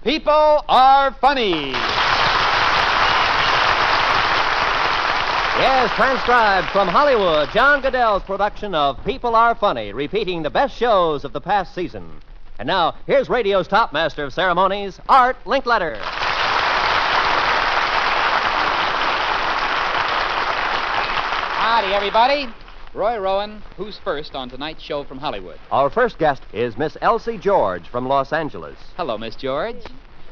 People Are Funny. Yes, transcribed from Hollywood, John Goodell's production of People Are Funny, repeating the best shows of the past season. And now, here's radio's top master of ceremonies, Art Linkletter. Howdy, everybody. Roy Rowan, who's first on tonight's show from Hollywood? Our first guest is Miss Elsie George from Los Angeles. Hello, Miss George.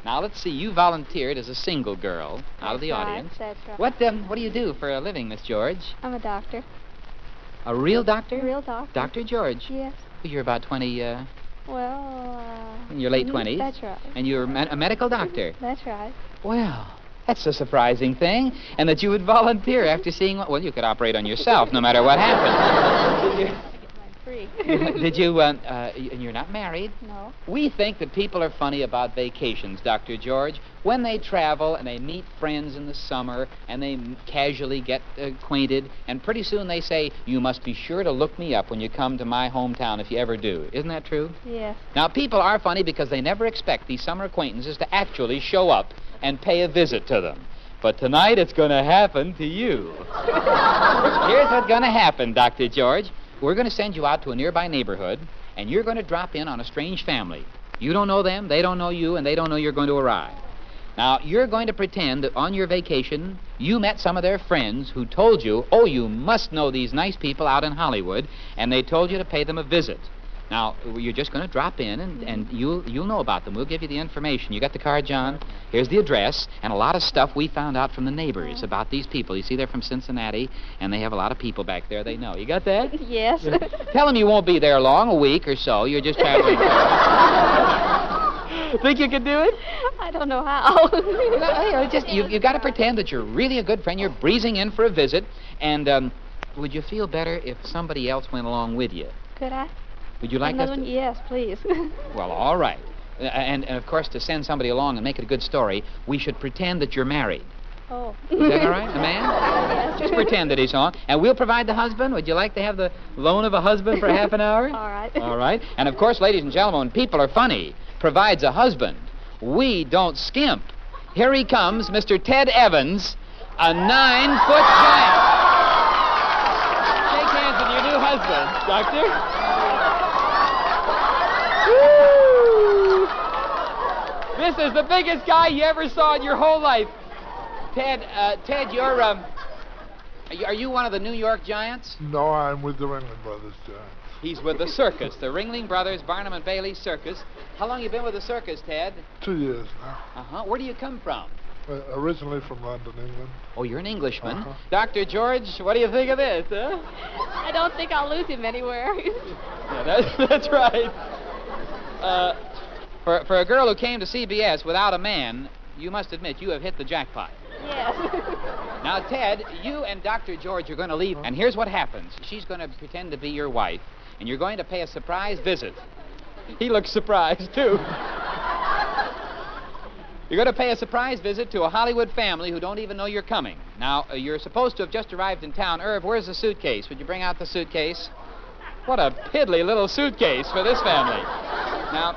Now, let's see. You volunteered as a single girl out of the audience. That's right. What do you do for a living, Miss George? I'm a doctor. A real doctor? A real doctor. Dr. George? Yes. You're about 20, in your late 20s? That's right. And you're a medical doctor? That's right. Well, that's a surprising thing. And that you would volunteer after seeing... Well, you could operate on yourself no matter what happened. Free. Did you, and you're not married? No. We think that people are funny about vacations, Dr. George. When they travel and they meet friends in the summer and they casually get acquainted, and pretty soon they say, you must be sure to look me up when you come to my hometown if you ever do. Isn't that true? Yes. Now, people are funny because they never expect these summer acquaintances to actually show up and pay a visit to them. But tonight it's going to happen to you. Here's what's going to happen, Dr. George. We're going to send you out to a nearby neighborhood, and you're going to drop in on a strange family. You don't know them, they don't know you, and they don't know you're going to arrive. Now, you're going to pretend that on your vacation, you met some of their friends who told you, oh, you must know these nice people out in Hollywood, and they told you to pay them a visit. Now, you're just going to drop in, and you'll know about them. We'll give you the information. You got the card, John? Here's the address, and a lot of stuff we found out from the neighbors about these people. You see, they're from Cincinnati, and they have a lot of people back there they know. You got that? Yes. Tell them you won't be there long, a week or so. You're just traveling. Think you can do it? I don't know how. You've got to pretend that you're really a good friend. You're breezing in for a visit, and would you feel better if somebody else went along with you? Could I? Would you like us to? Yes, please. Well, all right. And, of course, to send somebody along and make it a good story, we should pretend that you're married. Oh. Is that all right, a man? Yes. Just pretend that he's on. And we'll provide the husband. Would you like to have the loan of a husband for half an hour? All right. All right. And, of course, ladies and gentlemen, when People Are Funny provides a husband, we don't skimp. Here he comes, Mr. Ted Evans, a 9-foot giant. Shake hands with your new husband, Doctor. Woo! This is the biggest guy you ever saw in your whole life. Ted, you're, are you one of the New York Giants? No, I'm with the Ringling Brothers Giants. He's with the circus, the Ringling Brothers, Barnum and Bailey Circus. How long you been with the circus, Ted? 2 years now. Uh-huh. Where do you come from? Originally from London, England. Oh, you're an Englishman. Uh-huh. Dr. George, what do you think of this, huh? I don't think I'll lose him anywhere. Yeah, that's right. For a girl who came to CBS without a man, you must admit you have hit the jackpot. Yes. Now, Ted, you and Dr. George are going to leave, and here's what happens. She's going to pretend to be your wife, and you're going to pay a surprise visit. He looks surprised, too. You're going to pay a surprise visit to a Hollywood family who don't even know you're coming. Now, you're supposed to have just arrived in town. Irv, where's the suitcase? Would you bring out the suitcase? What a piddly little suitcase for this family. Now,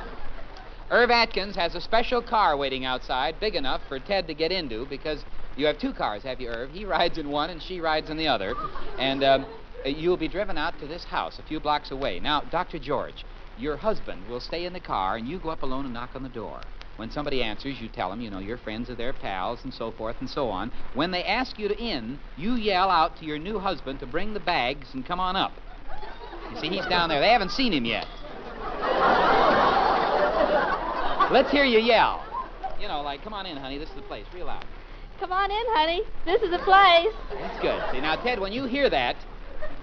Irv Atkins has a special car waiting outside, big enough for Ted to get into, because you have two cars, have you, Irv? He rides in one and she rides in the other. And you'll be driven out to this house a few blocks away. Now, Dr. George, your husband will stay in the car, and you go up alone and knock on the door. When somebody answers, you tell them, you know, your friends are their pals and so forth and so on. When they ask you to in, you yell out to your new husband to bring the bags and come on up. You see, he's down there. They haven't seen him yet. Let's hear you yell. You know, like, come on in, honey. This is the place. Real loud. Come on in, honey. This is the place. That's good. See, now, Ted, when you hear that,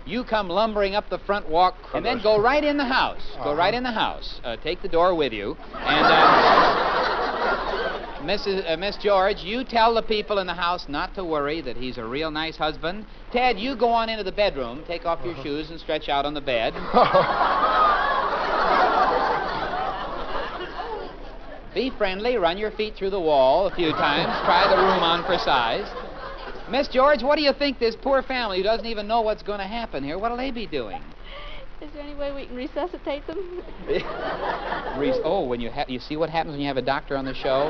you come lumbering up the front walk and then go right in the house. Go right in the house. Take the door with you. And, Miss George, you tell the people in the house not to worry, that he's a real nice husband. Ted, you go on into the bedroom, take off your shoes and stretch out on the bed. Be friendly, run your feet through the wall a few times, try the room on for size. Miss George, what do you think this poor family who doesn't even know what's going to happen here, what'll they be doing? Is there any way we can resuscitate them? When you see what happens when you have a doctor on the show?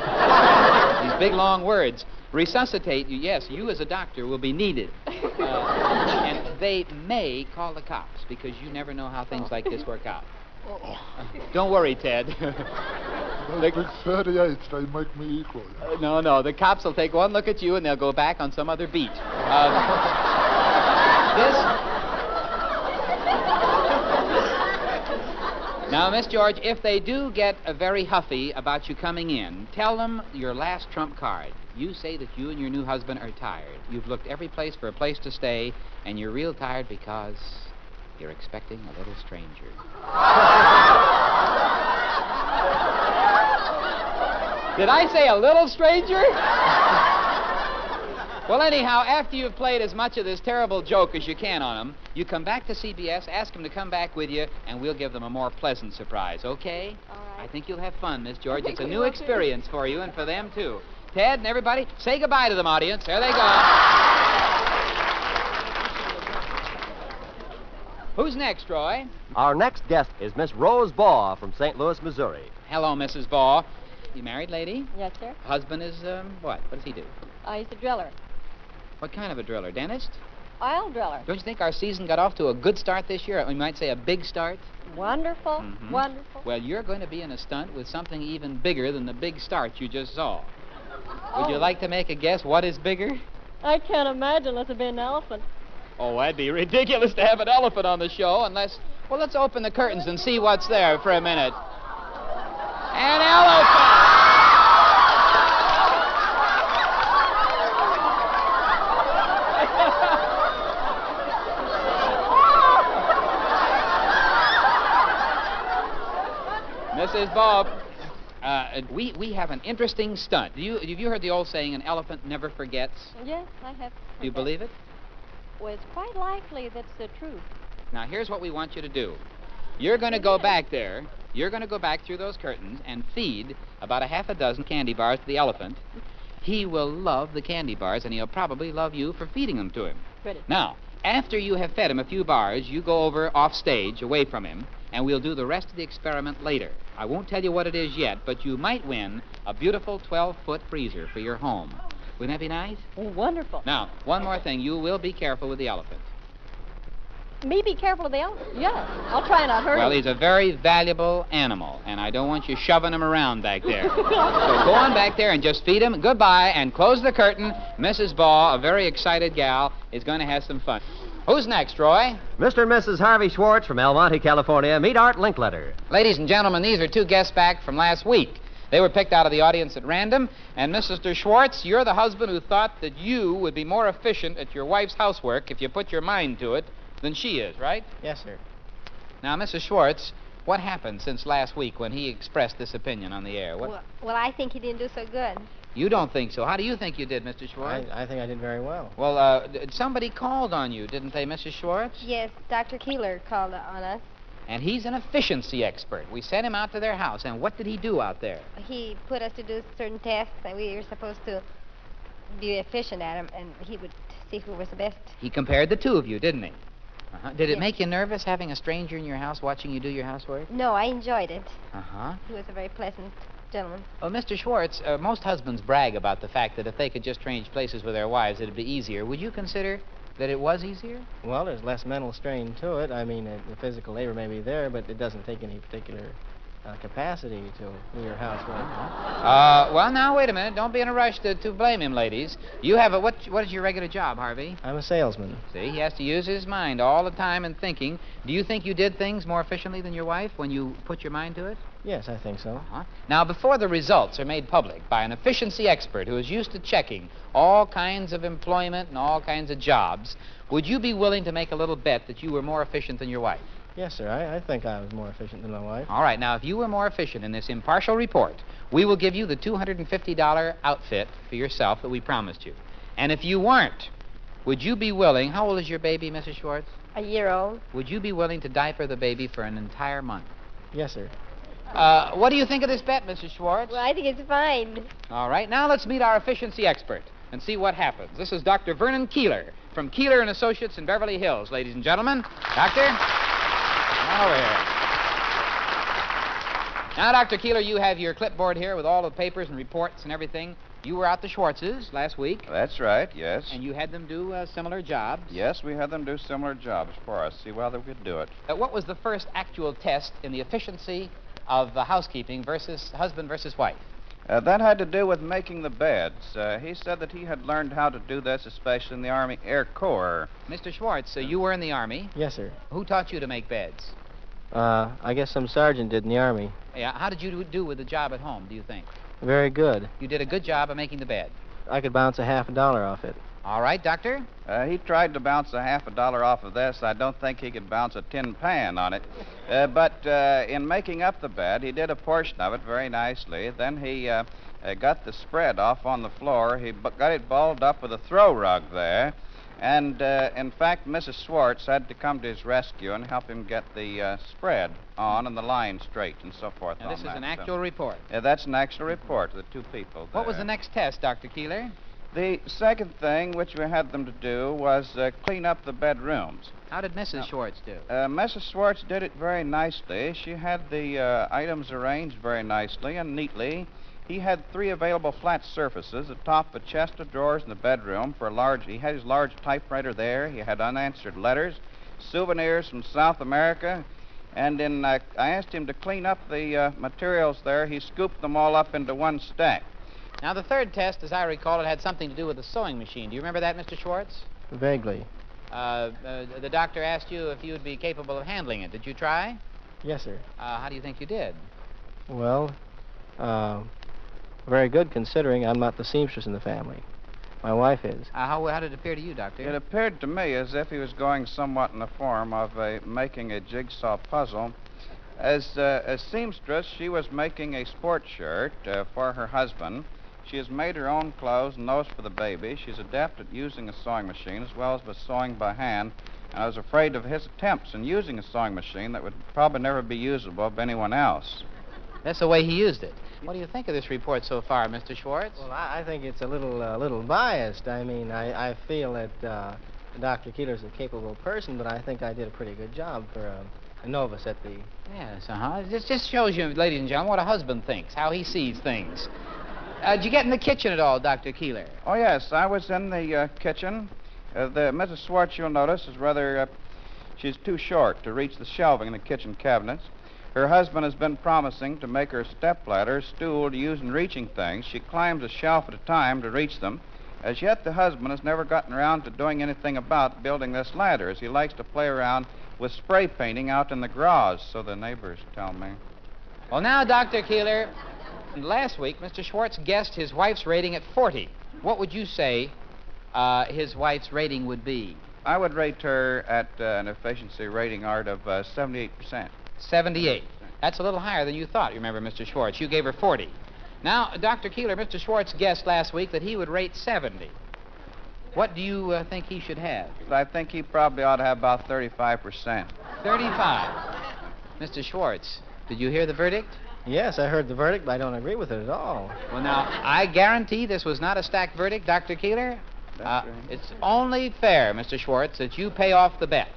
These big, long words. Resuscitate, yes, you as a doctor will be needed. And they may call the cops because you never know how things like this work out. Don't worry, Ted. Those big 38s, they make me equal. No, the cops will take one look at you and they'll go back on some other beat. Now, Miss George, if they do get very huffy about you coming in, tell them your last trump card. You say that you and your new husband are tired. You've looked every place for a place to stay, and you're real tired because you're expecting a little stranger. Did I say a little stranger? Well, anyhow, after you've played as much of this terrible joke as you can on them, you come back to CBS, ask them to come back with you, and we'll give them a more pleasant surprise, okay? All right. I think you'll have fun, Miss George. It's a We new will, too. experience for you and for them, too. Ted and everybody, say goodbye to them, audience. There they go. Who's next, Roy? Our next guest is Miss Rose Baugh from St. Louis, Missouri. Hello, Mrs. Baugh. You married lady? Yes, sir. Husband is, what? What does he do? He's a driller. What kind of a driller? Dentist? Oil driller. Don't you think our season got off to a good start this year? We might say a big start. Wonderful. Mhm. Wonderful. Well, you're going to be in a stunt with something even bigger than the big start you just saw. Would you like to make a guess what is bigger? I can't imagine unless it be an elephant. Oh, that'd be ridiculous to have an elephant on the show unless... Well, let's open the curtains and see what's there for a minute. An elephant! Mrs. Bob, we have an interesting stunt. Have you heard the old saying, an elephant never forgets? Yes, I have. Do you believe it? Well, it's quite likely that's the truth. Now, here's what we want you to do. You're going to go back there. You're going to go back through those curtains and feed about a half a dozen candy bars to the elephant. He will love the candy bars, and he'll probably love you for feeding them to him. Ready. Now, after you have fed him a few bars, you go over off stage, away from him, and we'll do the rest of the experiment later. I won't tell you what it is yet, but you might win a beautiful 12-foot freezer for your home. Wouldn't that be nice? Oh, wonderful. Now, one more thing. You will be careful with the elephant. Me be careful of the elephant? Yes. I'll try not hurt Well, him. he's a very valuable animal, and I don't want you shoving him around back there. So go on back there and just feed him. Goodbye, and close the curtain. Mrs. Baugh, a very excited gal, is going to have some fun. Who's next, Roy? Mr. and Mrs. Harvey Schwartz from El Monte, California. Meet Art Linkletter. Ladies and gentlemen, these are two guests back from last week. They were picked out of the audience at random, and Mr. Schwartz, you're the husband who thought that you would be more efficient at your wife's housework if you put your mind to it than she is, right? Yes, sir. Now, Mrs. Schwartz, what happened since last week when he expressed this opinion on the air? What? Well, I think he didn't do so good. You don't think so. How do you think you did, Mr. Schwartz? I think I did very well. Well, somebody called on you, didn't they, Mrs. Schwartz? Yes, Dr. Keeler called on us. And he's an efficiency expert. We sent him out to their house, and what did he do out there? He put us to do certain tasks that we were supposed to be efficient at them, and he would see who was the best. He compared the two of you, didn't he? Uh-huh. Did it Yes. make you nervous having a stranger in your house watching you do your housework? No, I enjoyed it. Uh-huh. He was a very pleasant gentleman. Well, Mr. Schwartz, most husbands brag about the fact that if they could just change places with their wives, it'd be easier. Would you consider that it was easier? Well, there's less mental strain to it. I mean, the physical labor may be there, but it doesn't take any particular capacity to do your housework. Well, now, wait a minute. Don't be in a rush to blame him, ladies. You have what is your regular job, Harvey? I'm a salesman. See, he has to use his mind all the time and thinking. Do you think you did things more efficiently than your wife when you put your mind to it? Yes, I think so. Uh-huh. Now, before the results are made public by an efficiency expert who is used to checking all kinds of employment and all kinds of jobs, would you be willing to make a little bet that you were more efficient than your wife? Yes, sir. I think I was more efficient than my wife. All right. Now, if you were more efficient in this impartial report, we will give you the $250 outfit for yourself that we promised you. And if you weren't, would you be willing... How old is your baby, Mrs. Schwartz? A year old. Would you be willing to diaper the baby for an entire month? Yes, sir. What do you think of this bet, Mrs. Schwartz? Well, I think it's fine. All right. Now let's meet our efficiency expert and see what happens. This is Dr. Vernon Keeler from Keeler & Associates in Beverly Hills, ladies and gentlemen. Doctor? Now we're here. Now, Dr. Keeler, you have your clipboard here with all the papers and reports and everything. You were out to Schwartz's last week, That's right, yes. and you had them do similar jobs. Yes, we had them do similar jobs for us, see whether we could do it. What was the first actual test in the efficiency of housekeeping versus husband versus wife? That had to do with making the beds. He said that he had learned how to do this, especially in the Army Air Corps. Mr. Schwartz, you were in the Army. Yes, sir. Who taught you to make beds? I guess some sergeant did in the Army. Yeah, how did you do with the job at home, do you think? Very good. You did a good job of making the bed. I could bounce $50 off it. All right, Doctor? He tried to bounce $50 off of this. I don't think he could bounce a tin pan on it. But in making up the bed, he did a portion of it very nicely. Then he got the spread off on the floor. He got it balled up with a throw rug there. And, in fact, Mrs. Schwartz had to come to his rescue and help him get the spread on and the line straight and so forth. Now, this on is that. an actual report. That's an actual report of the two people What was there. the next test, Dr. Keeler? The second thing which we had them to do was clean up the bedrooms. How did Mrs. Schwartz do? Mrs. Schwartz did it very nicely. She had the items arranged very nicely and neatly. He had 3 available flat surfaces atop a chest of drawers in the bedroom for a large... He had his large typewriter there. He had unanswered letters, souvenirs from South America. And I asked him to clean up the materials there. He scooped them all up into one stack. Now, the third test, as I recall, it had something to do with the sewing machine. Do you remember that, Mr. Schwartz? Vaguely. The doctor asked you if you would be capable of handling it. Did you try? Yes, sir. How do you think you did? Well, very good considering I'm not the seamstress in the family. My wife is. How did it appear to you, Doctor? It appeared to me as if he was going somewhat in the form of making a jigsaw puzzle. As seamstress, she was making a sport shirt for her husband. She has made her own clothes and those for the baby. She's adept at using a sewing machine as well as with sewing by hand. And I was afraid of his attempts in using a sewing machine that would probably never be usable by anyone else. That's the way he used it. What do you think of this report so far, Mr. Schwartz? Well, I think it's a little biased. I mean, I feel that Dr. Keeler's a capable person, but I think I did a pretty good job for a novice at the... Yes, This just shows you, ladies and gentlemen, what a husband thinks, how he sees things. Did you get in the kitchen at all, Dr. Keeler? Oh, yes, I was in the kitchen. The Mrs. Schwartz, you'll notice, is rather... she's too short to reach the shelving in the kitchen cabinets. Her husband has been promising to make her a stepladder, stool to use in reaching things. She climbs a shelf at a time to reach them. As yet, the husband has never gotten around to doing anything about building this ladder, as he likes to play around with spray painting out in the garage, so the neighbors tell me. Well, now, Dr. Keeler, last week, Mr. Schwartz guessed his wife's rating at 40. What would you say his wife's rating would be? I would rate her at an efficiency rating, Art, of 78%. 78. That's a little higher than you thought, you remember, Mr. Schwartz. You gave her 40. Now, Dr. Keeler, Mr. Schwartz guessed last week that he would rate 70. What do you think he should have? I think he probably ought to have about 35%. 35. Mr. Schwartz, did you hear the verdict? Yes, I heard the verdict, but I don't agree with it at all. Well, now, I guarantee this was not a stacked verdict, Dr. Keeler. That's right. It's only fair, Mr. Schwartz, that you pay off the bet.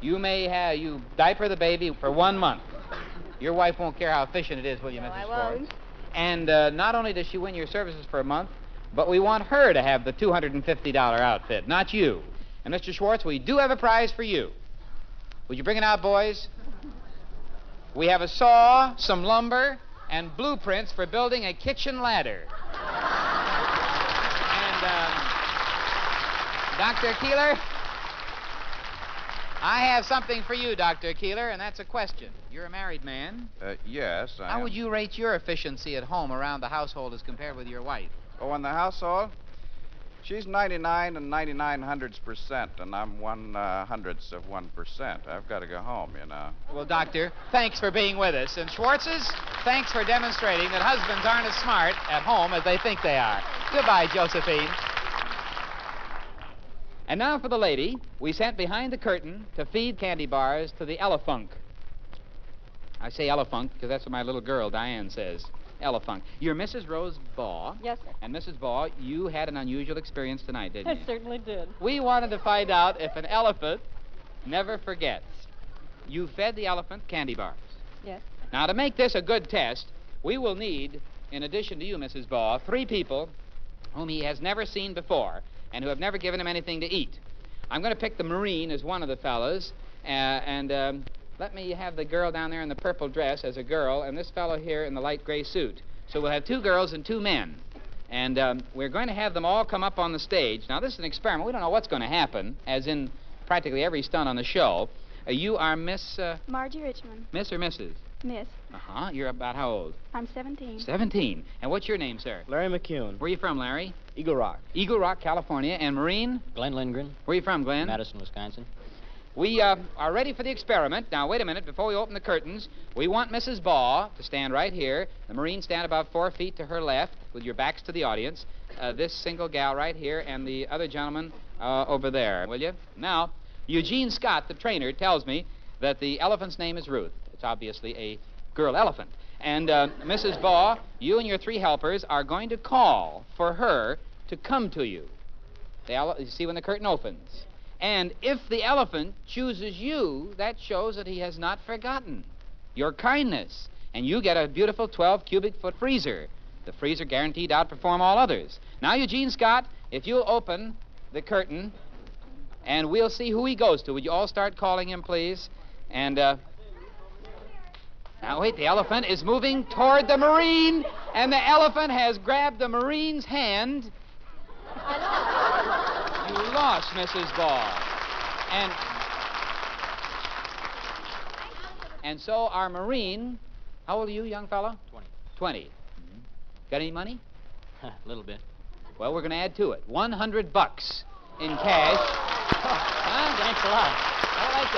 You diaper the baby for 1 month. Your wife won't care how efficient it is, will you, No, Mrs. I Schwartz? won't. And not only does she win your services for a month, but we want her to have the $250 outfit, not you. And, Mr. Schwartz, we do have a prize for you. Would you bring it out, boys? We have a saw, some lumber, and blueprints for building a kitchen ladder. And, Dr. Keeler, I have something for you, Dr. Keeler, and that's a question. You're a married man. Yes, I How am. would you rate your efficiency at home around the household as compared with your wife? Oh, in the household? She's 99 and 99/100%, and I'm 1/100ths of 1%. I've got to go home, you know. Well, Doctor, thanks for being with us. And Schwartz's, thanks for demonstrating that husbands aren't as smart at home as they think they are. Goodbye, Josephine. And now for the lady we sent behind the curtain to feed candy bars to the Elefunk. I say Elefunk because that's what my little girl, Diane, says. Elefunk. You're Mrs. Rose Baugh. Yes, sir. And Mrs. Baugh, you had an unusual experience tonight, didn't I you? certainly did. We wanted to find out if an elephant never forgets. you fed the elephant candy bars. Yes. Now, to make this a good test, we will need, in addition to you, Mrs. Baugh, 3 people whom he has never seen before and who have never given him anything to eat. I'm going to pick the Marine as one of the fellows, and let me have the girl down there in the purple dress as a girl, and this fellow here in the light gray suit. So we'll have 2 girls and 2 men. And we're going to have them all come up on the stage. Now, this is an experiment. We don't know what's going to happen, as in practically every stunt on the show. You are Miss... Margie Richmond. Miss or Mrs.? Miss. Uh-huh. You're about how old? I'm 17. 17. And what's your name, sir? Larry McCune. Where are you from, Larry? Eagle Rock. Eagle Rock, California. And Marine? Glenn Lindgren. Where are you from, Glenn? Madison, Wisconsin. We are ready for the experiment. Now, wait a minute. Before we open the curtains, we want Mrs. Baugh to stand right here. The Marine stand about 4 feet to her left with your backs to the audience. This single gal right here and the other gentleman over there, will you? Now, Eugene Scott, the trainer, tells me that the elephant's name is Ruth. It's obviously a girl elephant. And Mrs. Baugh, you and your 3 helpers are going to call for her to come to you. You see when the curtain opens. And if the elephant chooses you, that shows that he has not forgotten your kindness. And you get a beautiful 12 cubic foot freezer. The freezer guaranteed to outperform all others. Now, Eugene Scott, if you'll open the curtain, and we'll see who he goes to. Would you all start calling him, please? And, now, wait, the elephant is moving toward the Marine, and the elephant has grabbed the Marine's hand. You lost, Mrs. Baugh. And so our Marine, how old are you, young fellow? 20. 20. Mm-hmm. Got any money? A little bit. Well, we're going to add to it. $100 in cash. Huh? Thanks a lot. I like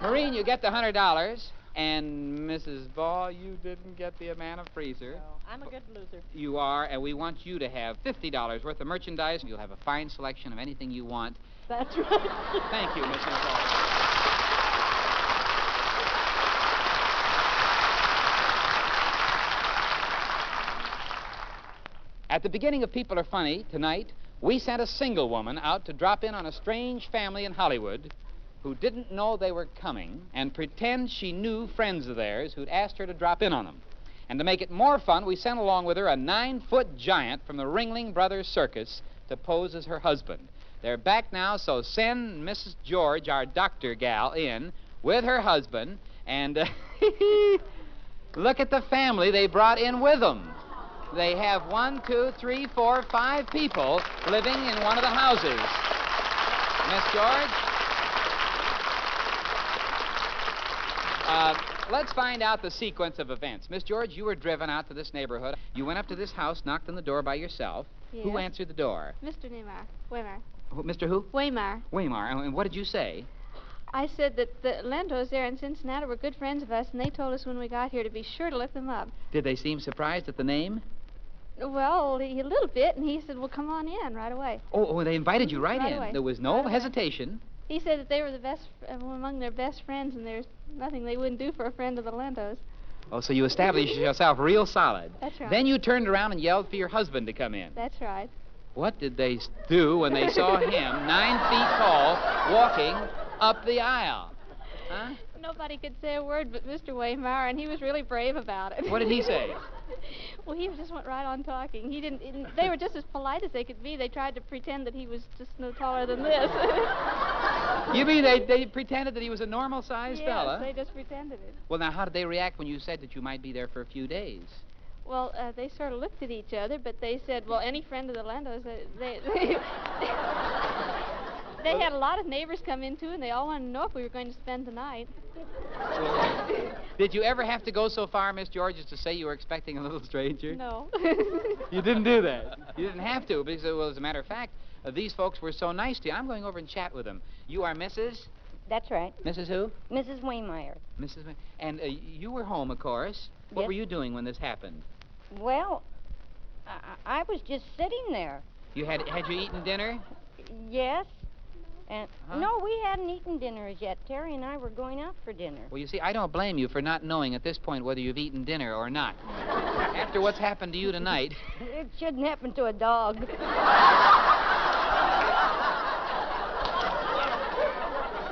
that. Marine, you get the $100. And Mrs. Baugh, you didn't get the amount of freezer. No, I'm a good loser. You are, and we want you to have $50 worth of merchandise. You'll have a fine selection of anything you want. That's right. Thank you, Mrs. Baugh. At the beginning of People Are Funny tonight, we sent a single woman out to drop in on a strange family in Hollywood who didn't know they were coming and pretend she knew friends of theirs who'd asked her to drop in on them. And to make it more fun, we sent along with her a 9-foot giant from the Ringling Brothers Circus to pose as her husband. They're back now, so send Mrs. George, our doctor gal, in with her husband, and look at the family they brought in with them. They have 1, 2, 3, 4, 5 people living in one of the houses. Miss George? Let's find out the sequence of events. Miss George, you were driven out to this neighborhood. You went up to this house, knocked on the door by yourself. Yes. Who answered the door? Mr. Neymar. Weimar. Mr. who? Weimar. Waymar. And what did you say? I said that the Lentos there in Cincinnati were good friends of us, and they told us when we got here to be sure to look them up. Did they seem surprised at the name? Well, a little bit, and he said, well, come on in right away. Oh, they invited you right in. Right away. There was no Right away. hesitation. He said that they were the best, among their best friends, and there's nothing they wouldn't do for a friend of the Lentos. Oh, so you established yourself real solid. That's right. Then you turned around and yelled for your husband to come in. That's right. What did they do when they saw him, 9 feet tall, walking up the aisle? Huh? Nobody could say a word but Mr. Weimar, and he was really brave about it. What did he say? Well, he just went right on talking. They were just as polite as they could be. They tried to pretend that he was just no taller than this. You mean they pretended that he was a normal-sized Yes, fella? they just pretended it. Well, now, how did they react when you said that you might be there for a few days? Well, they sort of looked at each other, but they said, well, any friend of the Lentos, they had a lot of neighbors come in, too, and they all wanted to know if we were going to spend the night. Did you ever have to go so far, Miss George, as to say you were expecting a little stranger? No. You didn't do that. You didn't have to, because, well, as a matter of fact, these folks were so nice to you. I'm going over and chat with them. You are Mrs.? That's right. Mrs. who? Mrs. Waymeyer. Mrs. And you were home, of course. What Yes. were you doing when this happened? Well, I was just sitting there. You had you eaten dinner? Yes. And Huh? no, we hadn't eaten dinner as yet. Terry and I were going out for dinner. Well, you see, I don't blame you for not knowing at this point whether you've eaten dinner or not. After what's happened to you tonight. It shouldn't happen to a dog.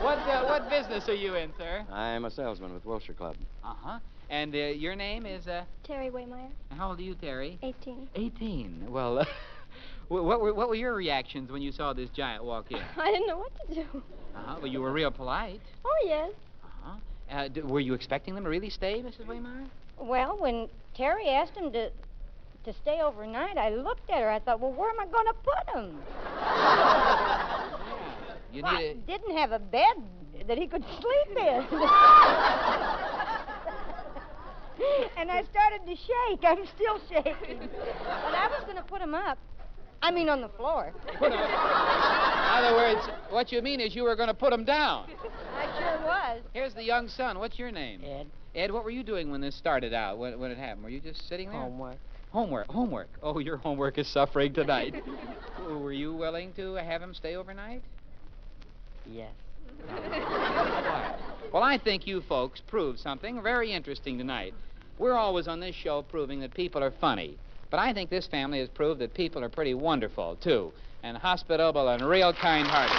What business are you in, sir? I'm a salesman with Wilshire Club. Uh-huh. And your name is, Terry Waymeyer, How old are you, Terry? 18. 18. Well, what were your reactions when you saw this giant walk in? I didn't know what to do. Uh-huh. Well, you were real polite. Oh, yes. Uh-huh. Were you expecting them to really stay, Mrs. Waymeyer? Well, when Terry asked him to stay overnight, I looked at her. I thought, well, where am I going to put him? You Well, need I didn't have a bed that he could sleep in. And I started to shake. I'm still shaking. But I was going to put him up. I mean, on the floor. In other words, what you mean is you were going to put him down. I sure was. Here's the young son. What's your name? Ed. Ed, what were you doing when this started out, when it happened? Were you just sitting there? Homework. Oh, your homework is suffering tonight. Were you willing to have him stay overnight? Yes. Well, I think you folks proved something very interesting tonight. We're always on this show proving that people are funny. But I think this family has proved that people are pretty wonderful, too, and hospitable and real kind-hearted.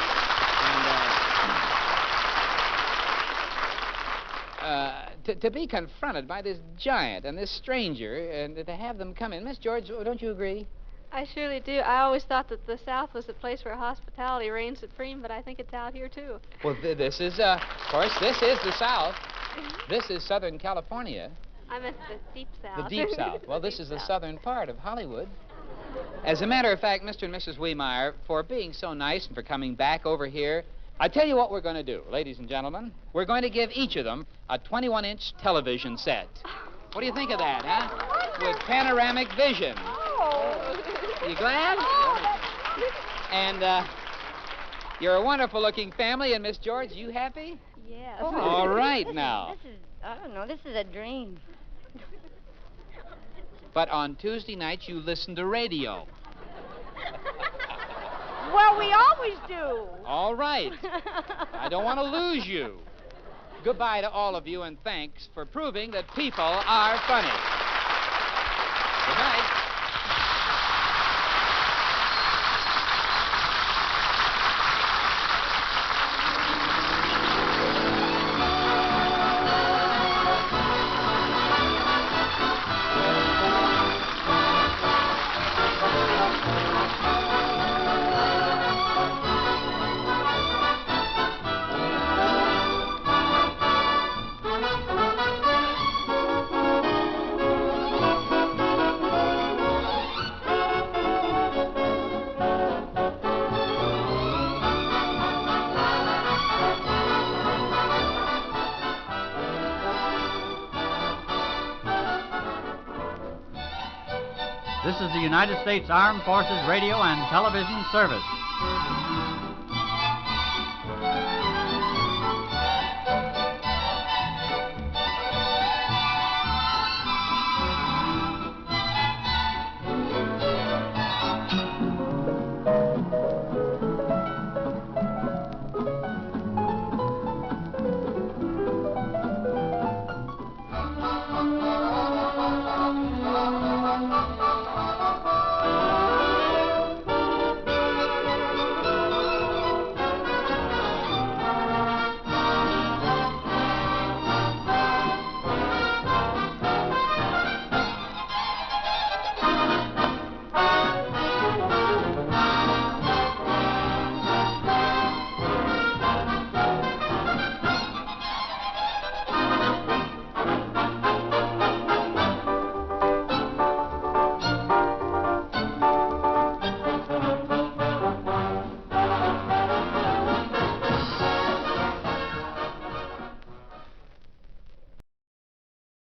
And to be confronted by this giant and this stranger and to have them come in. Miss George, don't you agree? I surely do. I always thought that the South was the place where hospitality reigned supreme, but I think it's out here, too. Well, this is, of course, this is the South. This is Southern California. I meant the deep South. The deep South. Well, this deep is the South. southern part of Hollywood. As a matter of fact, Mr. and Mrs. Wiemeyer, for being so nice and for coming back over here, I tell you what we're going to do, ladies and gentlemen. We're going to give each of them a 21-inch television set. What do you think of that, huh? With panoramic vision. Oh. You glad? And you're a wonderful-looking family, and Miss George, you happy? Yes. All right, now. This is, I don't know, this is a dream. But on Tuesday nights, you listen to radio. Well, we always do. All right. I don't want to lose you. Goodbye to all of you, and thanks for proving that people are funny. Good night. This is the United States Armed Forces Radio and Television Service.